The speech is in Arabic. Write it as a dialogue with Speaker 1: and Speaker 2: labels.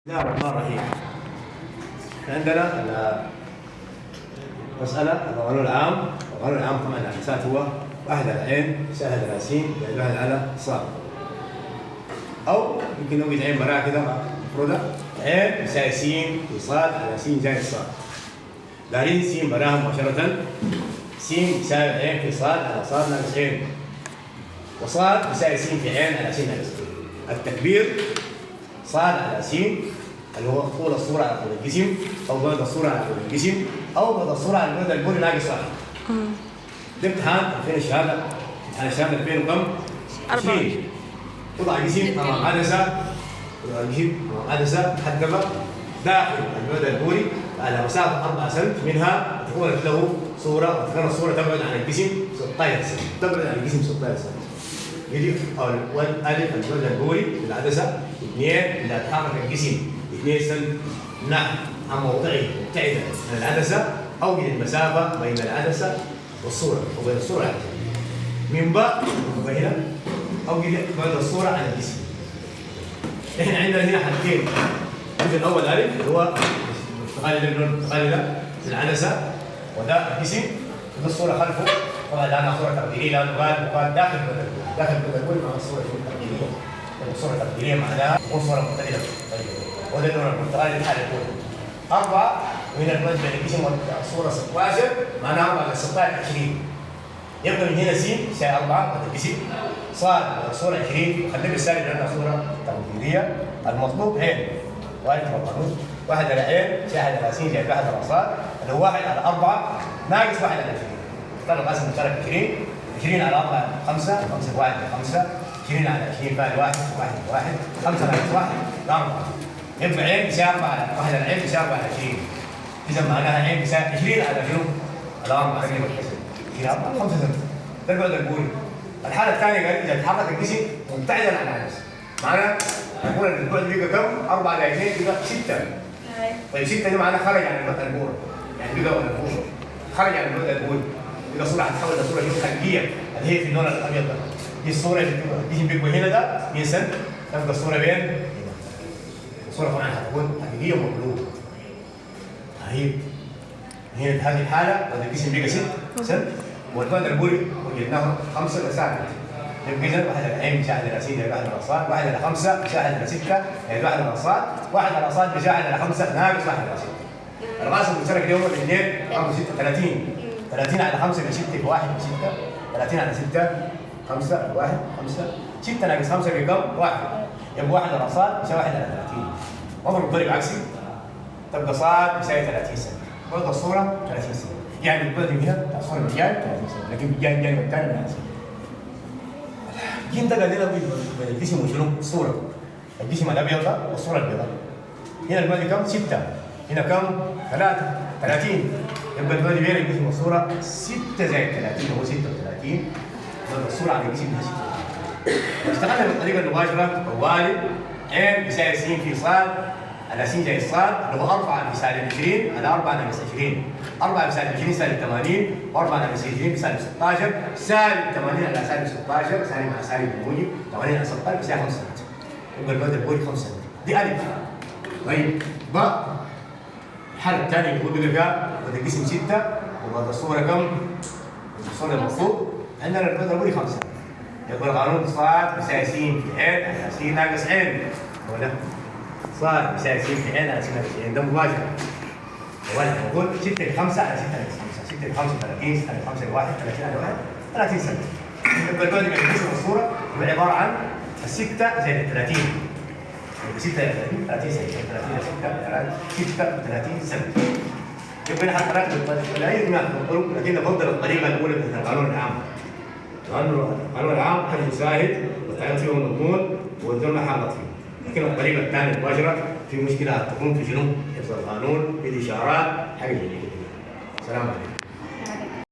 Speaker 1: بسم الله الرحمن الرحيم. عندنا مسألة القانون العام. القانون العام طبعا الأساس هو واحد على عين يساعد على سين زائد واحد على صاد، أو يمكن نوجد عين براءة كده مفردة، عين يساوي سين في صاد على سين زائد صاد. دارين سين براءة مباشرة، سين يساوي عين في صاد على صاد ناقص عين، وصاد يساوي سين في عين على سين ناقص عين. التكبير صاد على سين اللي هو طول الصورة على طول الجسم، أو بعد الصورة على طول الجسم، أو بعد الصورة على بعد البول ناقص واحد. ده امتحان فين الشهادة؟ امتحان الشهادة 2000 وكم؟ 20. وضع جسم أمام عدسة، وضع جسم أمام عدسة محدبة داخل البعد البولي على مسافة 4 سم منها تكون له صورة، وتكون الصورة تبعد عن الجسم 16 سم، تبعد عن الجسم 16 سم. يجي ألف البعد البولي للعدسة، 2 إذا تحرك الجسم 2 سم نحو عن موضعه مبتعدا عن العدسة، أوجد المسافة بين العدسة والصورة وبين الصورة والعدسة. من باء هنا أوجد بعد الصورة عن الجسم. إحنا عندنا هنا حالتين، الجزء الأول ألف اللي هو متقللة للعدسة، وده الجسم، وده الصورة خلفه. طبعا الآن صورة تقديرية لأنه قال داخل البدل مع الصورة التقديرية. الصورة التقديرية معناها تكون صورة مختلفة. وده اللون البرتقالي الحالة الأولى. 4 من الوجه بين الجسم والصورة 16 معناها 4 على 16 20. يبقى من هنا س يساوي 4 قد الجسم، صاد الصورة 20 خليه بالسالب لأنها صورة تقديرية. المطلوب عين، واحد في القانون، 1 على عين يساوي 1 على س زائد 1 على صاد اللي هو 1 على 4 ناقص 1 على 20. اختار القاسم المشترك 20. 20 على 4 5، 5 في 1 5، 20 على 20 فاعل 1 1 في 1، 5 ناقص 1 4. يبقى عين يساوي 4 على 1 على عين يساوي 4 على 20. إذا معناها عين يساوي 20 على شنو؟ على 4 خلينا بالحسب. 20 4 5 سم. ده البعد البولي. الحالة الثانية قال إذا تحرك الجسم مبتعدا عن العدسة. معناها يكون البعد بقى كم؟ 4 على 2 بقى 6. طيب 6 دي معناها خرج عن البورة. يعني بقى البورة خرج عن البعد البولي. بقى الصورة هتتحول لصورة خلفية اللي هي في اللون الأبيض ده. دي الصورة اللي الجسم بيبقى هنا ده 100 سم، تبقى الصورة بين الصورة طبعا هتكون حقيقية ومقلوبة. طيب هنا في هذه الحالة هذا الجسم بقى 6 سم، والبعد البولي وجدناه 5 مسافة. يبقى إذا 1 على عين مساعد على س زائد 1 على صاد، 1 على 5 مساعد على 6 زائد 1 على صاد، 1 على صاد مساعد على 5 ناقص 1 على 6. القاسم المشترك اليوم الاثنين 5 6 30. 30 على 5 ب 6 في 1 ب 6. 30 على 6 5 1 5. 6 ناقص 5 بكم؟ 1. يبقى 1 على صاد يساوي 1 على 30. اضرب الضرب عكسي تبقى صاد يساوي 30 سم. برضه الصورة 30 سم. يعني البعد من هنا بتاع الصورة اللي جاي 30 سم، لكن الجانب الثاني من العكس. الجيم ده قال لنا بين الجسم وشنو؟ الصورة. الجسم الأبيض ده والصورة البيضاء. هنا البعد كم؟ 6. هنا كم؟ 3 30. يبقى البعد بين الجسم والصورة 6 زائد 30 هو 36. يبقى الصورة على الجسم هي 6. اشتغلنا بالطريقة المباشرة طوالي عين يساوي س في صاد على س زائد صاد اللي هو 4 بسالب 20 على 4 ناقص 20. 4 بسالب 20 سالب 80، و4 ناقص 20 بسالب 16، سالب 80 على سالب 16 سالب مع سالب بموجب 80 على 16 بيساوي 5 سم. يبقى البعد البولي 5 سم. دي ألف. طيب باء الحالة الثانية اللي هو بيقول فيها بعد الجسم 6 وبعد الصورة كم؟ الصورة المطلوب عندنا البعد البولي 5 سم. يبقى القانون صاد يساوي س في عين على س ناقص عين. ولا صاد يساوي س في عين على س ناقص عين. ده مباشر. ولا نقول 6 في 5 على 6 ناقص 5. 6 في 5 30، 6 في 5 ل 1 30 على 1 30 سم. يبقى البعد بين الجسم والصورة هو عبارة عن 6 زائد 30. يبقى 6 زائد 30 30 سم. 30 36 سم. يبقى نحن ناخذ لا يمكن ناخذ، لكن نفضل الطريقة الأولى من القانون العام. القانون العام حجم شاهد والتعامل فيه مضمون والذمة حاضر فيه. لكن الطريقة الثانية المباشرة في مشكلة تكون في شنو؟ حفظ القانون بالإشارات حاجة جديدة. السلام عليكم.